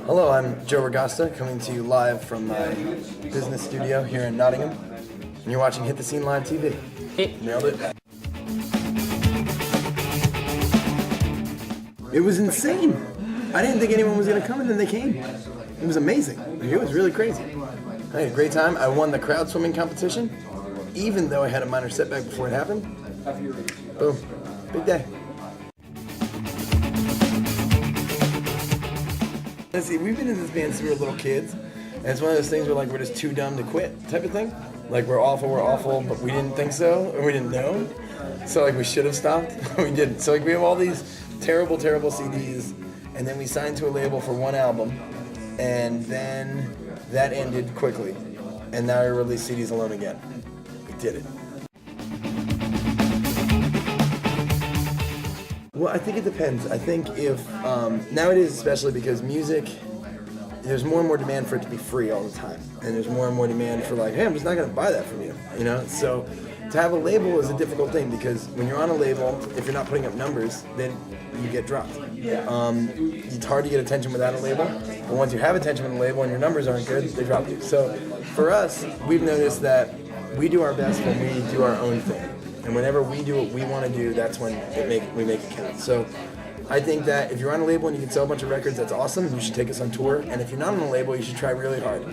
Hello, I'm Joe Ragosta, coming to you live from my business studio here in Nottingham, and you're watching Hit the Scene Live TV. Nailed it. It was insane. I didn't think anyone was going to come, and then they came. It was amazing. It was really crazy. I had a great time. I won the crowd swimming competition, even though I had a minor setback before it happened. Boom. Big day. Let's see, we've been in this band since we were little kids, and it's one of those things where like we're just too dumb to quit type of thing. Like we're awful, but we didn't think so, or we didn't know. So like we should have stopped, we didn't. So like we have all these terrible CDs, and then we signed to a label for one album, and then that ended quickly, and now we release CDs alone again. We did it. Well, I think it depends. I think if, nowadays especially because music, there's more and more demand for it to be free all the time. And there's more and more demand for like, hey, I'm just not going to buy that from you, you know? So to have a label is a difficult thing because when you're on a label, if you're not putting up numbers, then you get dropped. It's hard to get attention without a label, but once you have attention with a label and your numbers aren't good, they drop you. So for us, we've noticed that we do our best when we do our own thing. And whenever we do what we want to do, that's when we make it count. So I think that if you're on a label and you can sell a bunch of records, that's awesome. You should take us on tour. And if you're not on a label, you should try really hard.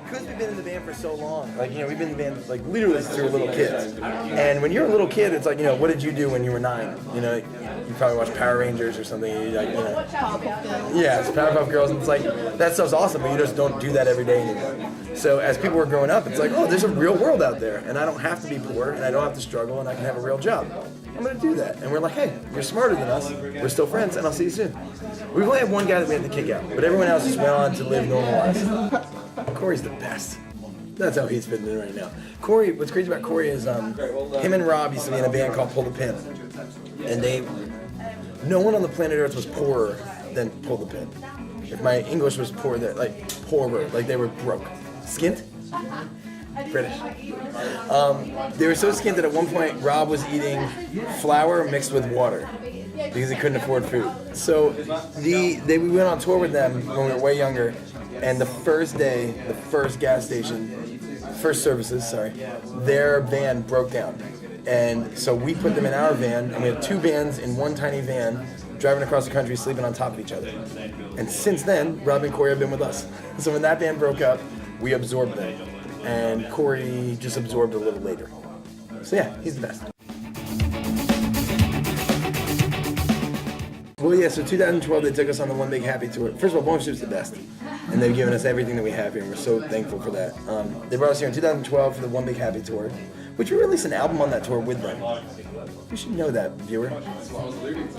Because we've been in the band for so long, like, you know, we've been in the band, like, literally since we were little kids. And when you're a little kid, it's like, you know, what did you do when you were 9? You know, you probably watch Power Rangers or something. Like, you know, yeah, it's Powerpuff Girls, and it's like, that stuff's awesome, but you just don't do that every day anymore. So as people were growing up, it's like, oh, there's a real world out there, and I don't have to be poor, and I don't have to struggle, and I can have a real job. I'm going to do that. And we're like, hey, you're smarter than us. We're still friends, and I'll see you soon. We've only had one guy that we had to kick out, but everyone else just went on to live normal lives. Corey's the best. That's how he's fitting in right now. Corey, what's crazy about Corey is him and Rob used to be in a band called Pull the Pin. And no one on the planet Earth was poorer than Pull the Pin. If my English was poor, like poorer, like they were broke. Skint? British. They were so skint that at one point Rob was eating flour mixed with water because he couldn't afford food. So we went on tour with them when we were way younger, and the first day, the first gas station, first services, their van broke down. And so we put them in our van, and we had 2 vans in one tiny van, driving across the country, sleeping on top of each other. And since then, Rob and Corey have been with us. So when that band broke up, we absorbed them. And Corey just absorbed a little later. So yeah, he's the best. Well, yeah, so 2012, they took us on the One Big Happy Tour. First of all, Bone Soup's the best. And they've given us everything that we have here, and we're so thankful for that. They brought us here in 2012 for the One Big Happy Tour, which we released an album on that tour with them. You should know that, viewer.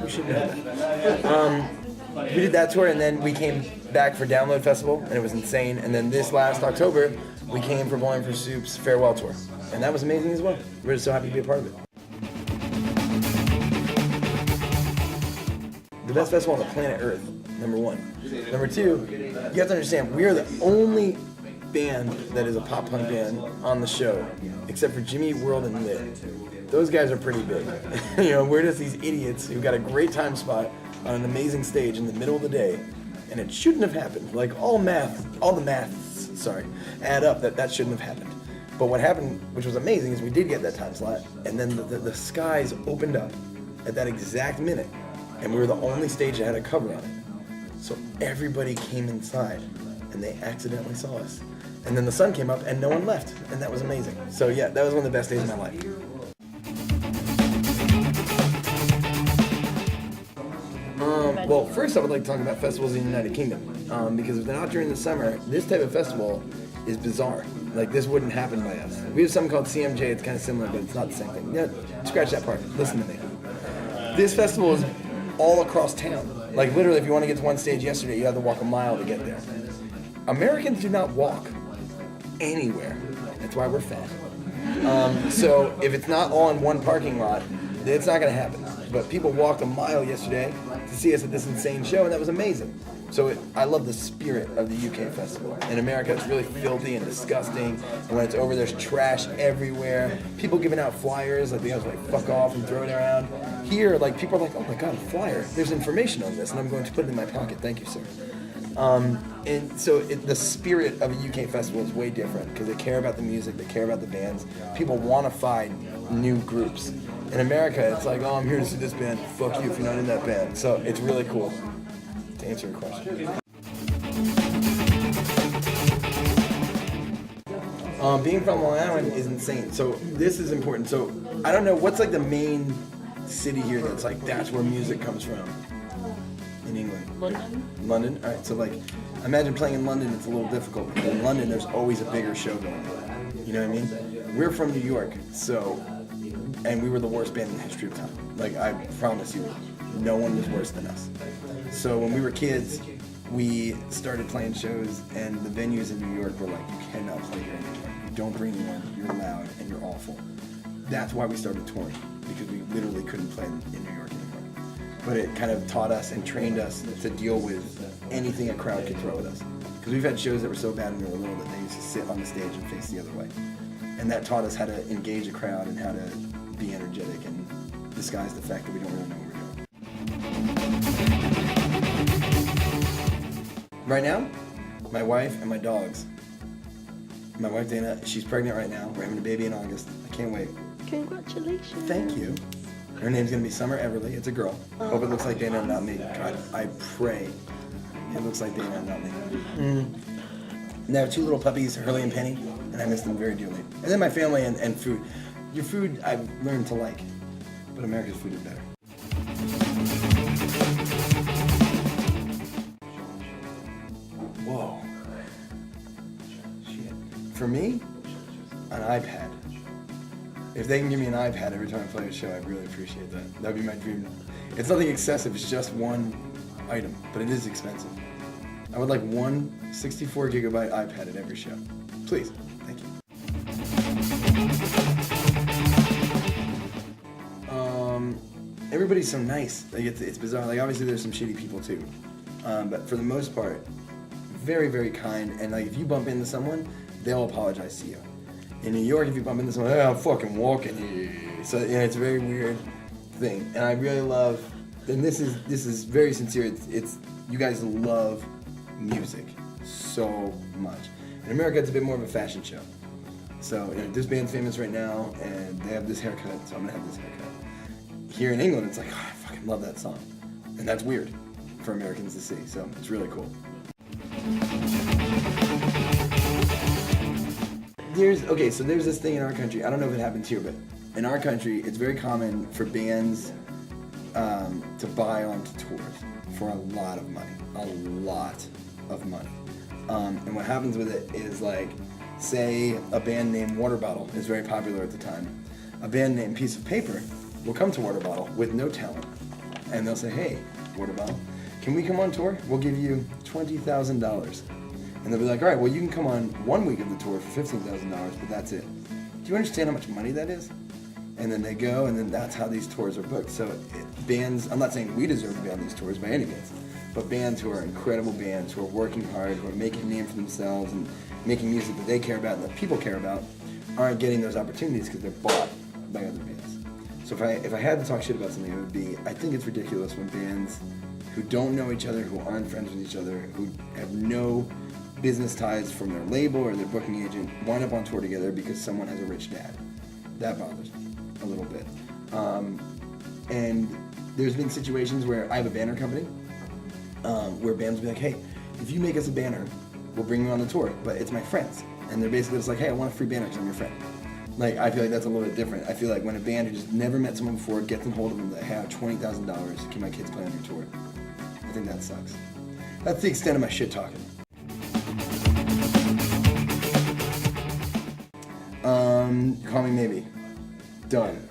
You should know that. We did that tour, and then we came back for Download Festival, and it was insane. And then this last October, we came for Bowling for Soup's farewell tour, and that was amazing as well. We're just so happy to be a part of it. The best festival on the planet Earth, number 1. Number 2, you have to understand, we are the only band that is a pop punk band on the show, except for Jimmy World and Lit. Those guys are pretty big. You know, we're just these idiots who got a great time spot on an amazing stage in the middle of the day, and it shouldn't have happened. Like all the maths, add up that shouldn't have happened. But what happened, which was amazing, is we did get that time slot, and then the skies opened up at that exact minute, and we were the only stage that had a cover on it. So everybody came inside, and they accidentally saw us. And then the sun came up, and no one left, and that was amazing. So yeah, that was one of the best days of my life. Well, first I would like to talk about festivals in the United Kingdom, because if they're not during the summer, this type of festival is bizarre. Like, this wouldn't happen by us. We have something called CMJ, it's kind of similar, but it's not the same thing. Yeah, scratch that part, listen to me. This festival is all across town. Like, literally, if you want to get to one stage yesterday, you have to walk a mile to get there. Americans do not walk anywhere. That's why we're fat. So if it's not all in one parking lot, it's not going to happen. but people walked a mile yesterday to see us at this insane show, and that was amazing. So I love the spirit of the UK festival. In America, it's really filthy and disgusting, and when it's over, there's trash everywhere. People giving out flyers, like they have to like fuck off and throw it around. Here, like people are like, oh my god, a flyer. There's information on this, and I'm going to put it in my pocket. Thank you, sir. And so the spirit of a UK festival is way different because they care about the music, they care about the bands. People want to find new groups. In America, it's like, oh, I'm here to see this band. Fuck you if you're not in that band. So it's really cool. To answer your question. Being from Long Island is insane. So this is important. So I don't know, what's like the main city here that's like, that's where music comes from in England? London. London? All right, so like, imagine playing in London, it's a little difficult. Because in London, there's always a bigger show going on. You know what I mean? We're from New York, so, and we were the worst band in the history of time. Like, I promise you, no one was worse than us. So when we were kids, we started playing shows, and the venues in New York were like, you cannot play here anymore. You don't bring anyone, you're loud, and you're awful. That's why we started touring, because we literally couldn't play in New York anymore. But it kind of taught us and trained us to deal with anything a crowd could throw at us. Because we've had shows that were so bad when we were little that they used to sit on the stage and face the other way. And that taught us how to engage a crowd and how to be energetic and disguise the fact that we don't really know what we're doing. Right now, my wife and my dogs. My wife Dana, she's pregnant right now. We're having a baby in August. I can't wait. Congratulations. Thank you. Her name's gonna be Summer Everly. It's a girl. Hope it looks like Dana and not me. God, I pray it looks like Dana and not me. And I have two little puppies, Hurley and Penny, and I miss them very dearly. And then my family and food. Your food I've learned to like, but America's food is better. Whoa. Shit. For me, an iPad. If they can give me an iPad every time I play a show, I'd really appreciate that. That'd be my dream. It's nothing excessive, it's just one item, but it is expensive. I would like one 64 gigabyte iPad at every show. Please, thank you. Everybody's so nice. Like it's bizarre. Like obviously there's some shitty people too, but for the most part, very, very kind. And like if you bump into someone, they'll apologize to you. In New York, if you bump into someone, hey, I'm fucking walking here. So yeah, it's a very weird thing. And I really love, and this is very sincere. It's you guys love music so much. In America, it's a bit more of a fashion show. So you know, this band's famous right now, and they have this haircut, so I'm gonna have this haircut. Here in England, it's like, oh, I fucking love that song, and that's weird for Americans to see. So it's really cool. So there's this thing in our country, I don't know if it happens here, but in our country, it's very common for bands to buy onto tours for a lot of money. And what happens with it is like, say a band named Water Bottle is very popular at the time. A band named Piece of Paper will come to Water Bottle with no talent. And they'll say, hey, Water Bottle, can we come on tour? We'll give you $20,000. And they'll be like, all right, well, you can come on 1 week of the tour for $15,000, but that's it. Do you understand how much money that is? And then they go, and then that's how these tours are booked. So bands, I'm not saying we deserve to be on these tours by any means, but bands who are incredible bands, who are working hard, who are making a name for themselves and making music that they care about and that people care about, aren't getting those opportunities because they're bought by other bands. So if I had to talk shit about something, it would be, I think it's ridiculous when bands who don't know each other, who aren't friends with each other, who have no business ties from their label or their booking agent, wind up on tour together because someone has a rich dad. That bothers me a little bit. And there's been situations where I have a banner company, where bands will be like, hey, if you make us a banner, we'll bring you on the tour, but it's my friends. And they're basically just like, hey, I want a free banner because I'm your friend. Like, I feel like that's a little bit different. I feel like when a band who just never met someone before gets in hold of them, they have $20,000, can my kids play on your tour? I think that sucks. That's the extent of my shit talking. Call Me Maybe. Done.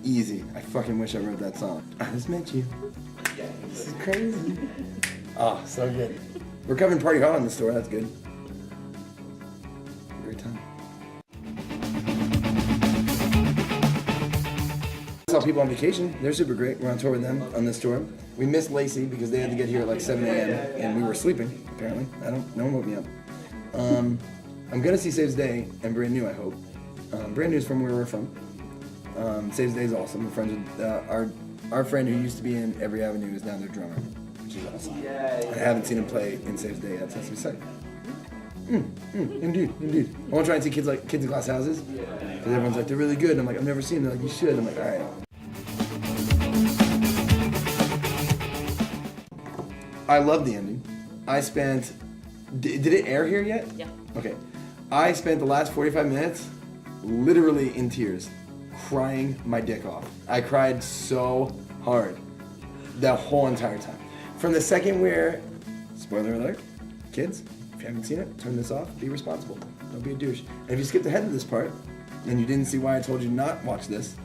Easy. I fucking wish I wrote that song. I just met you. This is crazy. Oh, so good. We're covering Party Hard on the store, that's good. Great time. saw people on vacation. They're super great. We're on tour with them on this tour. We missed Lacey because they had to get here at like 7 a.m. and we were sleeping, apparently. No one woke me up. I'm gonna see Saves Day and Brand New, I hope. Brand New is from where we're from. Saves Day is awesome. We're friends with our friend who used to be in Every Avenue is now their drummer, which is awesome. I haven't seen him play in Saves Day yet, so that's exciting. Indeed. I want to try and see kids in Glass Houses. Because everyone's like, they're really good. And I'm like, I've never seen them. They're like, you should. I'm like, all right. I love the ending. I spent... Did it air here yet? Yeah. Okay. I spent the last 45 minutes literally in tears, crying my dick off. I cried so hard the whole entire time. From the second where... Spoiler alert. Kids, if you haven't seen it, turn this off. Be responsible. Don't be a douche. And if you skipped ahead to this part, and you didn't see why I told you not watch this,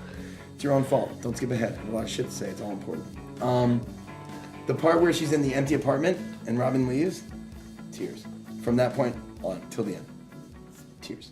it's your own fault. Don't skip ahead. I have a lot of shit to say. It's all important. The part where she's in the empty apartment and Robin leaves, tears. From that point on till the end, tears.